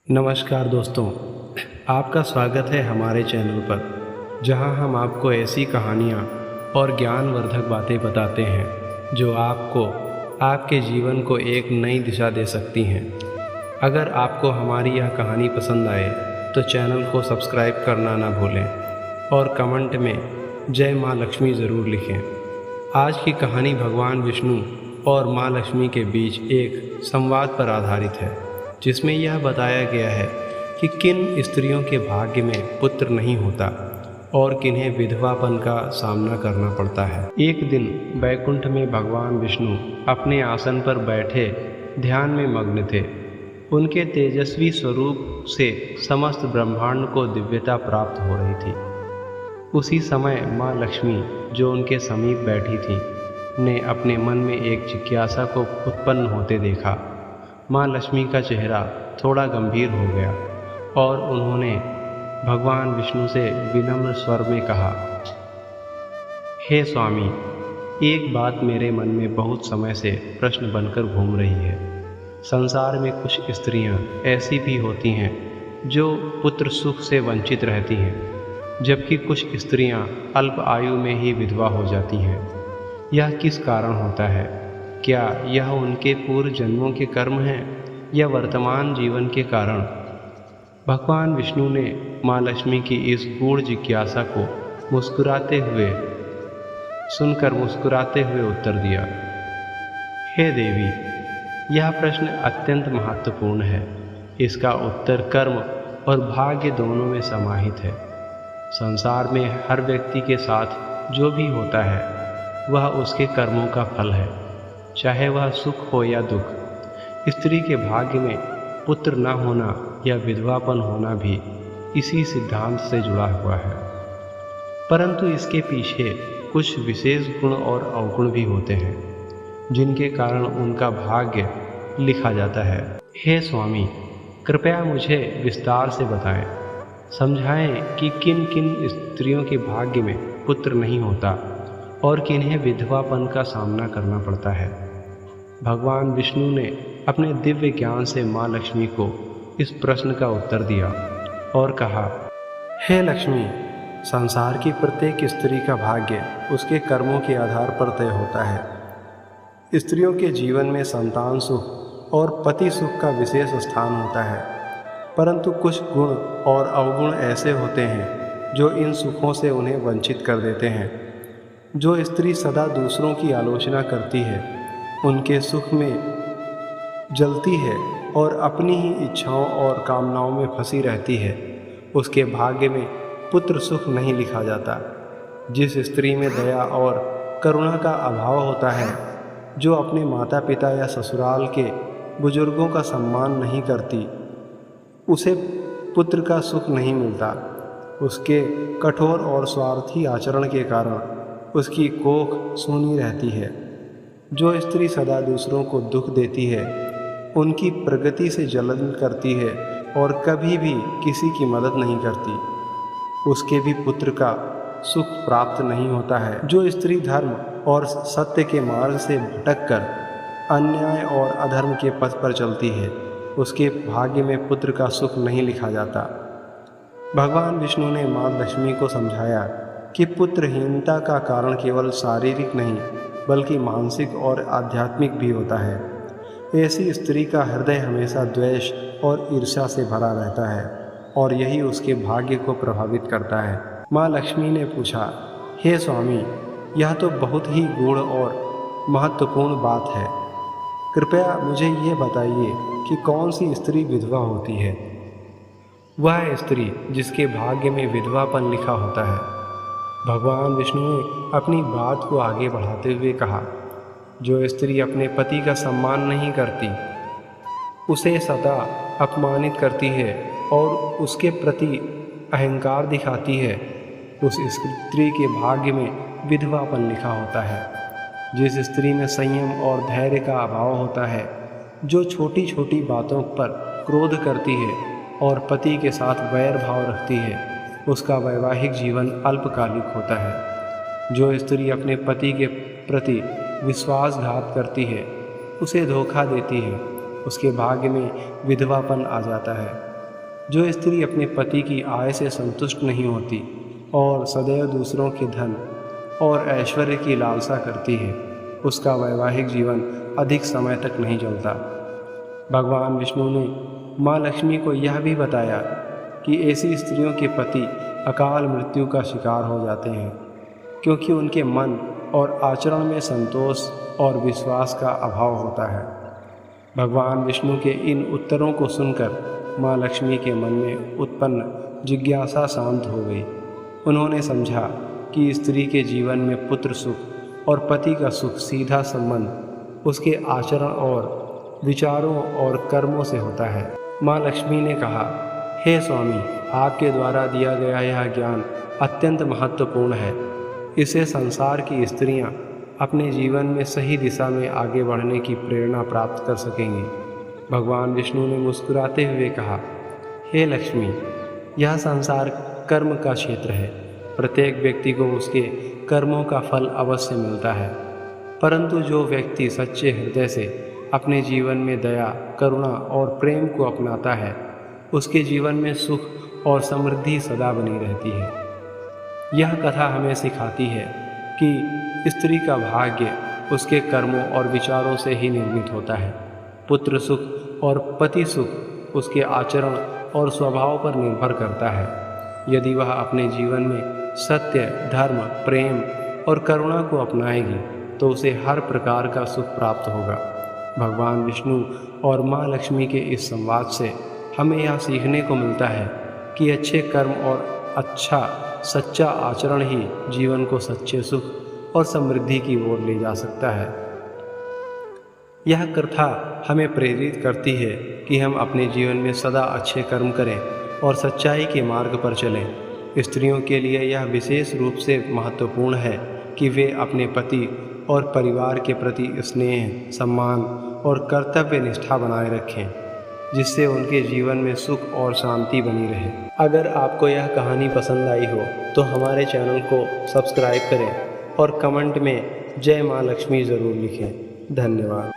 नमस्कार दोस्तों, आपका स्वागत है हमारे चैनल पर, जहां हम आपको ऐसी कहानियां और ज्ञानवर्धक बातें बताते हैं जो आपको आपके जीवन को एक नई दिशा दे सकती हैं। अगर आपको हमारी यह कहानी पसंद आए तो चैनल को सब्सक्राइब करना ना भूलें और कमेंट में जय माँ लक्ष्मी ज़रूर लिखें। आज की कहानी भगवान विष्णु और माँ लक्ष्मी के बीच एक संवाद पर आधारित है, जिसमें यह बताया गया है कि किन स्त्रियों के भाग्य में पुत्र नहीं होता और किन्हें विधवापन का सामना करना पड़ता है। एक दिन वैकुंठ में भगवान विष्णु अपने आसन पर बैठे ध्यान में मग्न थे। उनके तेजस्वी स्वरूप से समस्त ब्रह्मांड को दिव्यता प्राप्त हो रही थी। उसी समय माँ लक्ष्मी, जो उनके समीप बैठी थी, ने अपने मन में एक जिज्ञासा को उत्पन्न होते देखा। माँ लक्ष्मी का चेहरा थोड़ा गंभीर हो गया और उन्होंने भगवान विष्णु से विनम्र स्वर में कहा, हे स्वामी, एक बात मेरे मन में बहुत समय से प्रश्न बनकर घूम रही है। संसार में कुछ स्त्रियां ऐसी भी होती हैं जो पुत्र सुख से वंचित रहती हैं, जबकि कुछ स्त्रियां अल्प आयु में ही विधवा हो जाती हैं। यह किस कारण होता है? क्या यह उनके पूर्व जन्मों के कर्म हैं या वर्तमान जीवन के कारण? भगवान विष्णु ने माँ लक्ष्मी की इस गूढ़ जिज्ञासा को मुस्कुराते हुए उत्तर दिया, हे देवी, यह प्रश्न अत्यंत महत्वपूर्ण है। इसका उत्तर कर्म और भाग्य दोनों में समाहित है। संसार में हर व्यक्ति के साथ जो भी होता है वह उसके कर्मों का फल है, चाहे वह सुख हो या दुख। स्त्री के भाग्य में पुत्र न होना या विधवापन होना भी इसी सिद्धांत से जुड़ा हुआ है। परंतु इसके पीछे कुछ विशेष गुण और अवगुण भी होते हैं, जिनके कारण उनका भाग्य लिखा जाता है। हे स्वामी, कृपया मुझे विस्तार से बताएं, समझाएं कि किन किन स्त्रियों के भाग्य में पुत्र नहीं होता और किन्हें विधवापन का सामना करना पड़ता है। भगवान विष्णु ने अपने दिव्य ज्ञान से माँ लक्ष्मी को इस प्रश्न का उत्तर दिया और कहा, हे लक्ष्मी, संसार की प्रत्येक स्त्री का भाग्य उसके कर्मों के आधार पर तय होता है। स्त्रियों के जीवन में संतान सुख और पति सुख का विशेष स्थान होता है, परंतु कुछ गुण और अवगुण ऐसे होते हैं जो इन सुखों से उन्हें वंचित कर देते हैं। जो स्त्री सदा दूसरों की आलोचना करती है, उनके सुख में जलती है और अपनी ही इच्छाओं और कामनाओं में फंसी रहती है, उसके भाग्य में पुत्र सुख नहीं लिखा जाता। जिस स्त्री में दया और करुणा का अभाव होता है, जो अपने माता पिता या ससुराल के बुजुर्गों का सम्मान नहीं करती, उसे पुत्र का सुख नहीं मिलता। उसके कठोर और स्वार्थी आचरण के कारण उसकी कोख सूनी रहती है। जो स्त्री सदा दूसरों को दुख देती है, उनकी प्रगति से जलन करती है और कभी भी किसी की मदद नहीं करती, उसके भी पुत्र का सुख प्राप्त नहीं होता है। जो स्त्री धर्म और सत्य के मार्ग से भटककर अन्याय और अधर्म के पथ पर चलती है, उसके भाग्य में पुत्र का सुख नहीं लिखा जाता। भगवान विष्णु ने माँ लक्ष्मी को समझाया कि पुत्रहीनता का कारण केवल शारीरिक नहीं बल्कि मानसिक और आध्यात्मिक भी होता है। ऐसी स्त्री का हृदय हमेशा द्वेष और ईर्ष्या से भरा रहता है और यही उसके भाग्य को प्रभावित करता है। माँ लक्ष्मी ने पूछा, हे स्वामी, यह तो बहुत ही गूढ़ और महत्वपूर्ण बात है। कृपया मुझे ये बताइए कि कौन सी स्त्री विधवा होती है? वह स्त्री जिसके भाग्य में विधवापन लिखा होता है। भगवान विष्णु ने अपनी बात को आगे बढ़ाते हुए कहा, जो स्त्री अपने पति का सम्मान नहीं करती, उसे सदा अपमानित करती है और उसके प्रति अहंकार दिखाती है, उस स्त्री के भाग्य में विधवापन लिखा होता है। जिस स्त्री में संयम और धैर्य का अभाव होता है, जो छोटी छोटी बातों पर क्रोध करती है और पति के साथ वैर भाव रखती है, उसका वैवाहिक जीवन अल्पकालिक होता है। जो स्त्री अपने पति के प्रति विश्वासघात करती है, उसे धोखा देती है, उसके भाग्य में विधवापन आ जाता है। जो स्त्री अपने पति की आय से संतुष्ट नहीं होती और सदैव दूसरों के धन और ऐश्वर्य की लालसा करती है, उसका वैवाहिक जीवन अधिक समय तक नहीं चलता। भगवान विष्णु ने माँ लक्ष्मी को यह भी बताया कि ऐसी स्त्रियों के पति अकाल मृत्यु का शिकार हो जाते हैं, क्योंकि उनके मन और आचरण में संतोष और विश्वास का अभाव होता है। भगवान विष्णु के इन उत्तरों को सुनकर माँ लक्ष्मी के मन में उत्पन्न जिज्ञासा शांत हो गई। उन्होंने समझा कि स्त्री के जीवन में पुत्र सुख और पति का सुख सीधा संबंध उसके आचरण और विचारों और कर्मों से होता है। माँ लक्ष्मी ने कहा, हे स्वामी, आपके द्वारा दिया गया यह ज्ञान अत्यंत महत्वपूर्ण है। इससे संसार की स्त्रियां अपने जीवन में सही दिशा में आगे बढ़ने की प्रेरणा प्राप्त कर सकेंगी। भगवान विष्णु ने मुस्कुराते हुए कहा, हे लक्ष्मी, यह संसार कर्म का क्षेत्र है। प्रत्येक व्यक्ति को उसके कर्मों का फल अवश्य मिलता है, परंतु जो व्यक्ति सच्चे हृदय से अपने जीवन में दया, करुणा और प्रेम को अपनाता है, उसके जीवन में सुख और समृद्धि सदा बनी रहती है। यह कथा हमें सिखाती है कि स्त्री का भाग्य उसके कर्मों और विचारों से ही निर्मित होता है। पुत्र सुख और पति सुख उसके आचरण और स्वभाव पर निर्भर करता है। यदि वह अपने जीवन में सत्य, धर्म, प्रेम और करुणा को अपनाएगी तो उसे हर प्रकार का सुख प्राप्त होगा। भगवान विष्णु और माँ लक्ष्मी के इस संवाद से हमें यह सीखने को मिलता है कि अच्छे कर्म और अच्छा सच्चा आचरण ही जीवन को सच्चे सुख और समृद्धि की ओर ले जा सकता है। यह कथा हमें प्रेरित करती है कि हम अपने जीवन में सदा अच्छे कर्म करें और सच्चाई के मार्ग पर चलें। स्त्रियों के लिए यह विशेष रूप से महत्वपूर्ण है कि वे अपने पति और परिवार के प्रति स्नेह, सम्मान और कर्तव्य निष्ठा बनाए रखें, जिससे उनके जीवन में सुख और शांति बनी रहे। अगर आपको यह कहानी पसंद आई हो तो हमारे चैनल को सब्सक्राइब करें और कमेंट में जय माँ लक्ष्मी ज़रूर लिखें। धन्यवाद।